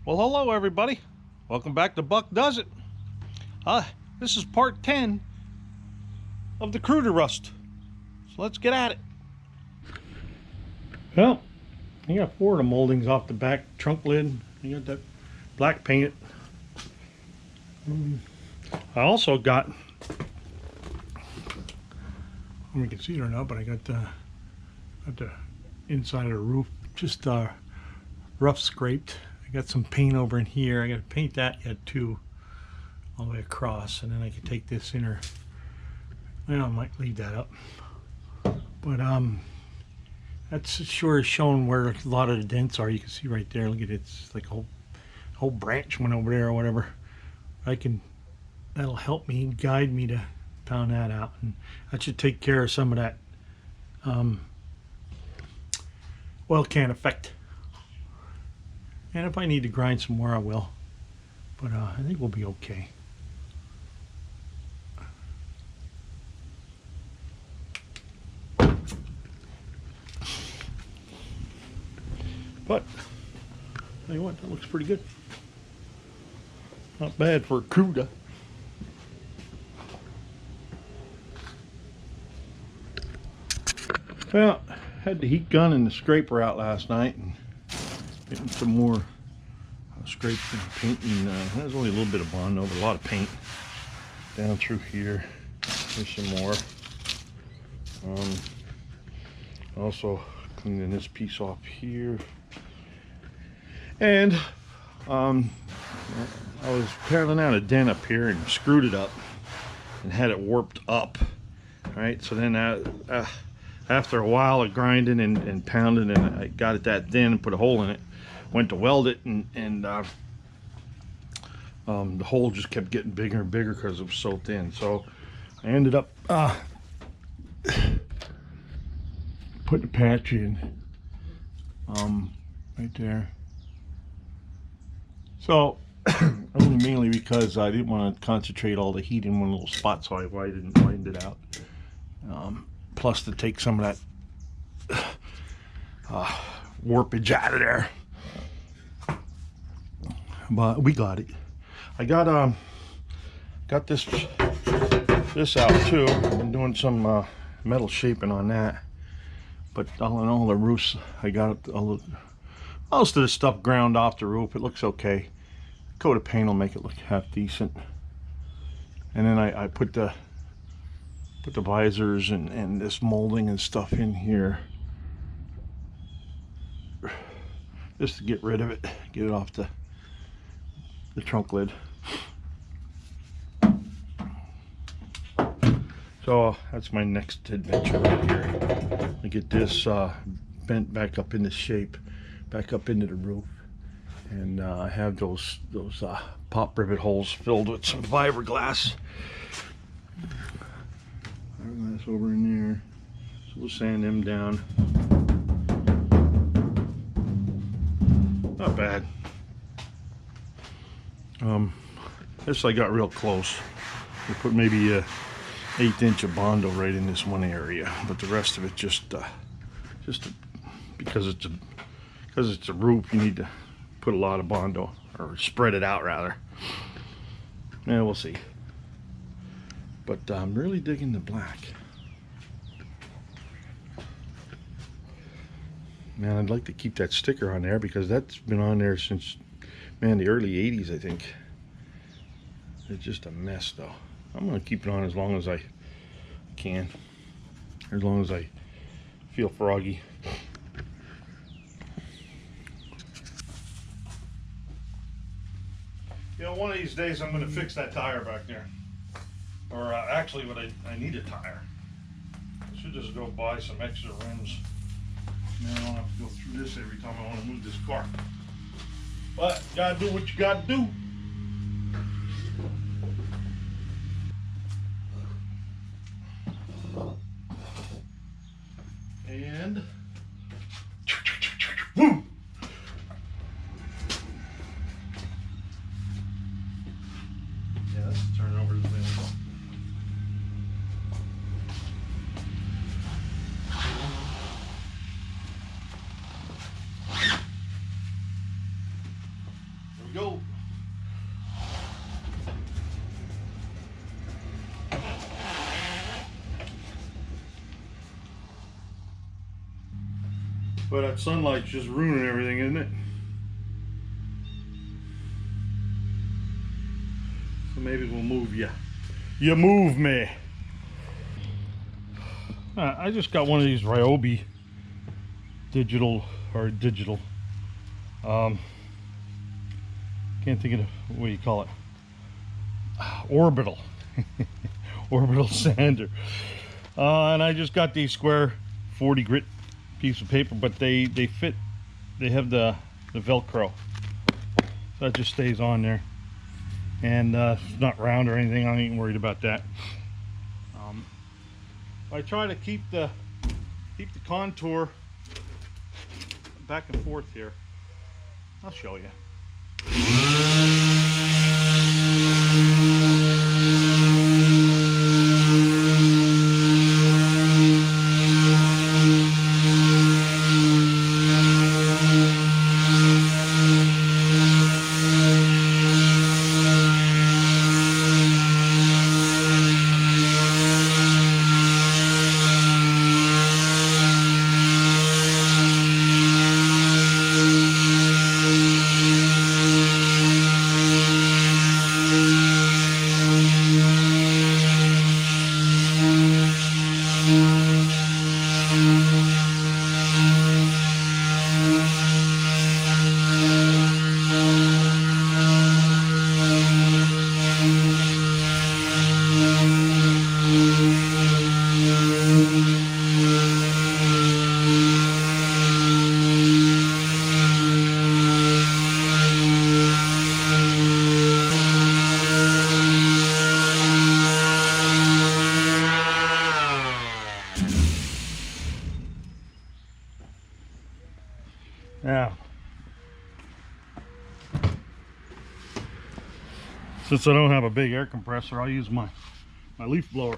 Well, hello everybody. Welcome back to Buck Does It. This is part 10 of the Cruda rust. So let's get at it. Well, you got 4 of the moldings off the back trunk lid. You got that black paint. I also got, I don't know if you can see it or not, but I got the inside of the roof just rough scraped. I got some paint over in here. I got to paint that yet too, all the way across, and then I can take this inner. Well, I might leave that up, but that's sure is showing where a lot of the dents are. You can see right there. Look at it. It's like a whole branch went over there or whatever. That'll help me guide me to pound that out, and that should take care of some of that oil can effect. And if I need to grind some more, I will. But I think we'll be okay. But, tell you what, that looks pretty good. Not bad for a Cruda. Well, had the heat gun and the scraper out last night, and getting some more scraped and paint, and there's only a little bit of bondo, but a lot of paint down through here. There's some more. Also cleaning this piece off here, and I was paddling out a dent up here and screwed it up and had it warped up. All right, so then after a while of grinding and pounding, and I got at that dent and put a hole in it. Went to weld it, and the hole just kept getting bigger and bigger because it was so thin. So I ended up putting a patch in right there. So only mainly because I didn't want to concentrate all the heat in one little spot, so I widened it out. Plus to take some of that warpage out of there. But we got it. I got this out too. I've been doing some metal shaping on that. But all in all, the roofs, I got most of the stuff ground off the roof. It looks okay. Coat of paint will make it look half decent. And then I put the visors and this molding and stuff in here, just to get rid of it, get it off the trunk lid. So that's my next adventure right here. I get this bent back up into shape, back up into the roof, and I have those pop rivet holes filled with some fiberglass. Fiberglass over in there, so we'll sand them down. Not bad. This I got real close. We put maybe a 1/8 inch of bondo right in this one area, but the rest of it just because it's a roof, you need to put a lot of bondo, or spread it out rather. Yeah, we'll see. But I'm really digging the black. Man, I'd like to keep that sticker on there because that's been on there since, man, the early 80s, I think. It's just a mess though. I'm gonna keep it on as long as I can, as long as I feel froggy. You know, one of these days I'm gonna fix that tire back there. Or actually what I need a tire. I should just go buy some extra rims. Now I don't have to go through this every time I want to move this car. But you gotta do what you gotta do. And woo! Yeah, let's turn over the thing. go. But that sunlight's just ruining everything, isn't it? So maybe we'll move you. You move me. I just got one of these Ryobi digital. Can't think of what you call it. Orbital. Orbital sander. And I just got these square 40 grit piece of paper, but they fit. They have the Velcro, so that just stays on there, and it's not round or anything. I ain't worried about that. I try to keep the contour back and forth here. I'll show you. Now, since I don't have a big air compressor, I'll use my leaf blower.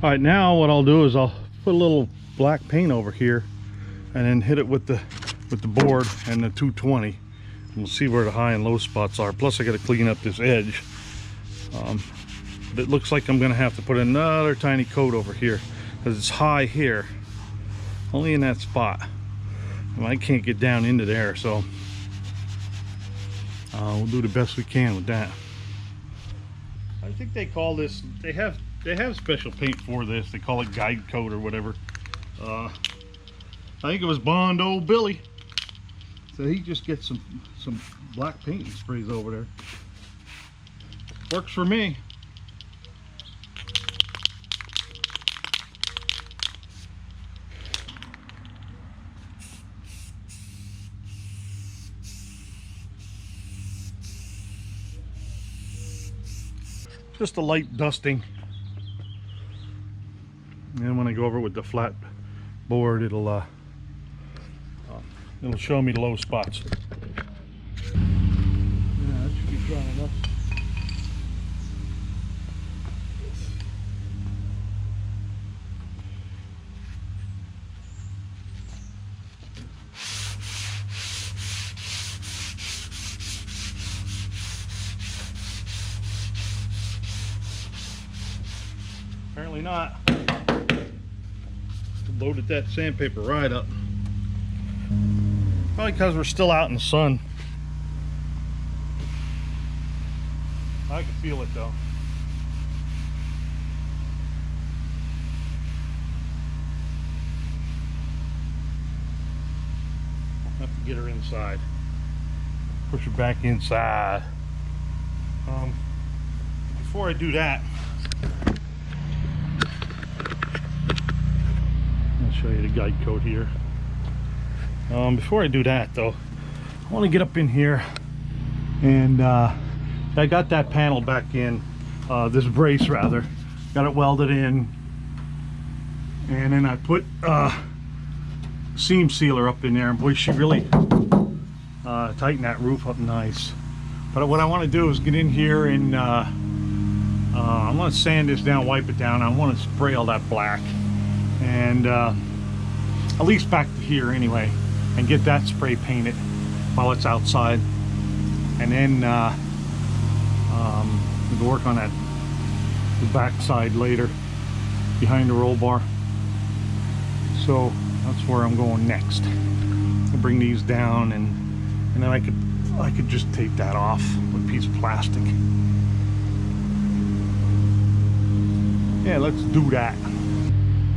All right, now what I'll do is I'll put a little black paint over here and then hit it with the board and the 220, and we'll see where the high and low spots are. Plus I got to clean up this edge. It looks like I'm gonna have to put another tiny coat over here because it's high here, only in that spot, and I can't get down into there, so we'll do the best we can with that. I think they call this, they have special paint for this. They call it guide coat or whatever. I think it was Bondo Billy, so he just gets some black paint and sprays over there. Works for me. Just a light dusting. And then when I go over with the flat board, it'll show me the low spots. Yeah, that should be dry enough. Apparently not. Loaded that sandpaper right up. Probably because we're still out in the sun. I can feel it though. Have to get her inside. Push her back inside. Before I do that, show you the guide coat here. Before I do that though, I want to get up in here and I got that panel back in, this brace rather, got it welded in, and then I put seam sealer up in there, and boy, she really tightened that roof up nice. But what I want to do is get in here and I'm going to sand this down, wipe it down. I want to spray all that black, and at least back to here anyway, and get that spray painted while it's outside, and then we'll work on that the back side later behind the roll bar. So that's where I'm going next. I'll bring these down, and then I could just tape that off with a piece of plastic. Yeah, let's do that.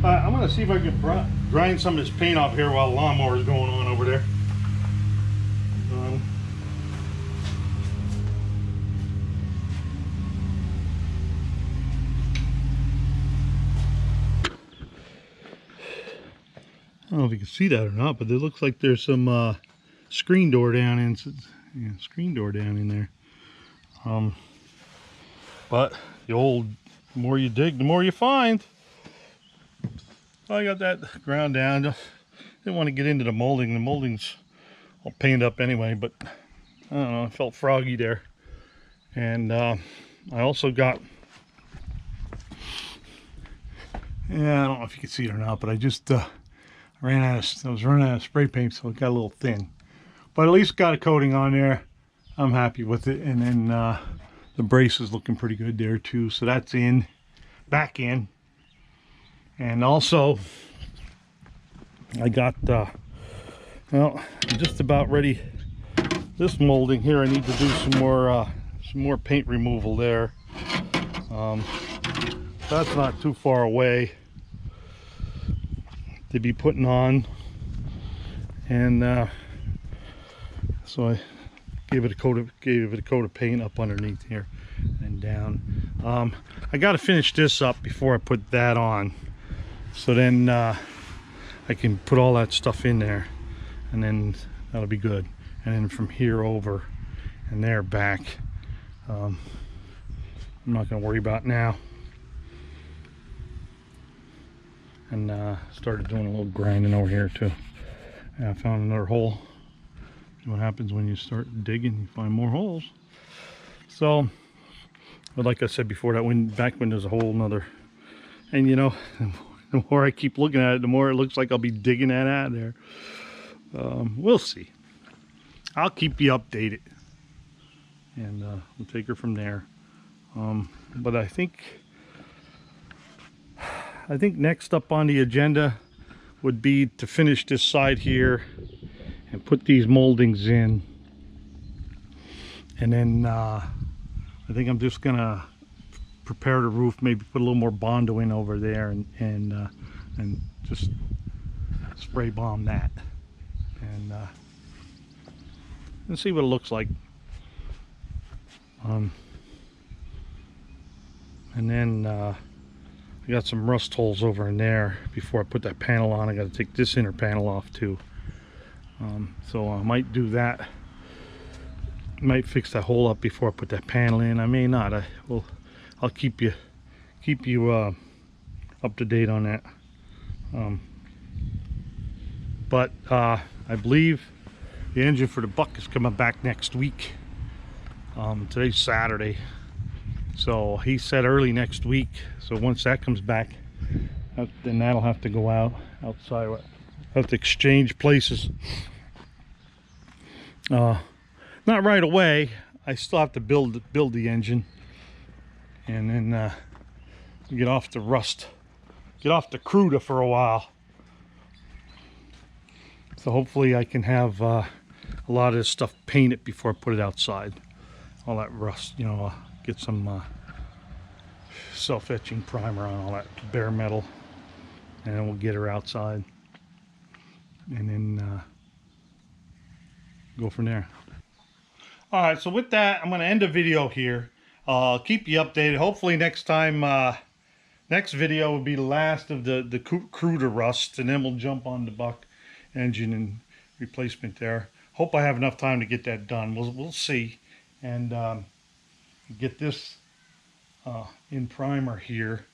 I'm gonna see if I can grind some of this paint off here while the lawnmower is going on over there. I don't know if you can see that or not, but it looks like there's some screen door down in, yeah, screen door down in there. But the more you dig, the more you find. I got that ground down. Didn't want to get into the molding. The molding's all painted up anyway, but I don't know, I felt froggy there. And I also got, yeah, I don't know if you can see it or not, but I just I was running out of spray paint, so it got a little thin. But at least got a coating on there. I'm happy with it. And then the brace is looking pretty good there too. So that's in, back in. And also, I got, well, I'm just about ready. This molding here, I need to do some more paint removal there. That's not too far away to be putting on, and so I gave it a coat of paint up underneath here and down. I got to finish this up before I put that on, so then I can put all that stuff in there, and then that'll be good. And then from here over and there back, I'm not going to worry about now. And started doing a little grinding over here too. And I found another hole. See what happens when you start digging, you find more holes. So, but like I said before, that back window's a whole nother. And you know, the more I keep looking at it, the more it looks like I'll be digging that out of there. We'll see. I'll keep you updated, and we'll take her from there. But I think next up on the agenda would be to finish this side here and put these moldings in, and then I think I'm just gonna prepare the roof, maybe put a little more bondo in over there, and just spray bomb that, and see what it looks like. And then I got some rust holes over in there. Before I put that panel on, I got to take this inner panel off too. So I might do that. Might fix that hole up before I put that panel in. I may not. I'll keep you up to date on that. But I believe the engine for the buck is coming back next week. Today's Saturday. So he said early next week. So once that comes back, then that'll have to go outside. I'll have to exchange places. Not right away. I still have to build the engine, and then get off the rust, get off the Cruda for a while. So hopefully I can have a lot of this stuff painted before I put it outside. All that rust, you know. Get some self-etching primer on all that bare metal, and then we'll get her outside, and then go from there. All right, so with that, I'm going to end the video here. I'll keep you updated. Hopefully next time, next video will be the last of the Cruda rust, and then we'll jump on the buck engine and replacement there. Hope I have enough time to get that done. We'll see. And get this in primer here,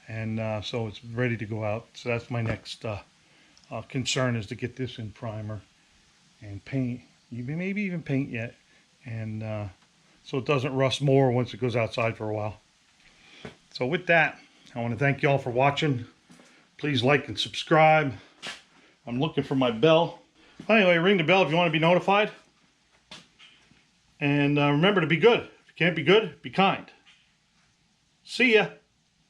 and so it's ready to go out. So that's my next concern, is to get this in primer and paint, maybe even paint yet, and so it doesn't rust more once it goes outside for a while. So with that, I want to thank you all for watching. Please like and subscribe. I'm looking for my bell. Anyway, ring the bell if you want to be notified. And remember to be good. If you can't be good, be kind. See ya.